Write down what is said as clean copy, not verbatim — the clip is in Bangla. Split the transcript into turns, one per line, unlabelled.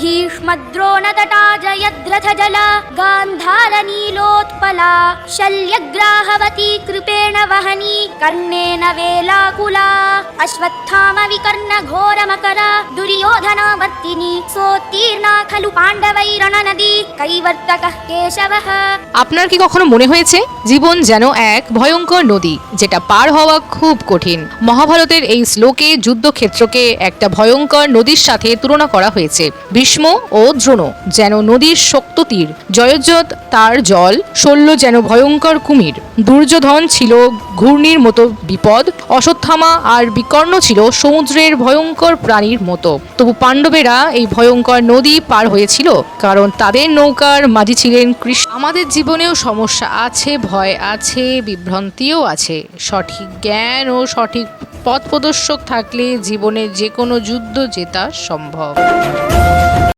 भीष्मद्रोणतटा जयद्रथजला गान्धारनीलोत्पला शल्यग्राहवती कृपेण वहनी कर्णेन वेलाकुला अश्वत्थामविकर्णघोरमकरा दुर्योधनावर्तिनी सोत्तीर्णा खलु पाण्डवैरणनदी कैवर्तकः केशवः।
আপনার কি কখনো মনে হয়েছে জীবন যেন এক ভয়ঙ্কর নদী, যেটা পার হওয়া খুব কঠিন? মহাভারতের এই শ্লোকে যুদ্ধক্ষেত্রকে একটা ভয়ঙ্কর নদীর সাথে তুলনা করা হয়েছে। ভীষ্ম ও দ্রোণ যেন নদীর শক্ত তীর, জয়দ্রথ তার জল, শল্য যেন ভয়ঙ্কর কুমির, দুর্যোধন ছিল ঘূর্ণির মতো বিপদ, অশ্বত্থামা আর বিকর্ণ ছিল সমুদ্রের ভয়ঙ্কর প্রাণীর মতো। তবু পাণ্ডবেরা এই ভয়ঙ্কর নদী পার হয়েছিল কারণ তাদের নৌকার মাঝি ছিলেন কৃষ্ণ। আমাদের জীবনেও সমস্যা আছে, ভয় আছে, বিভ্রান্তিও আছে। সঠিক জ্ঞান ও সঠিক পথ প্রদর্শক থাকলে জীবনে যে কোনো যুদ্ধ জেতা সম্ভব।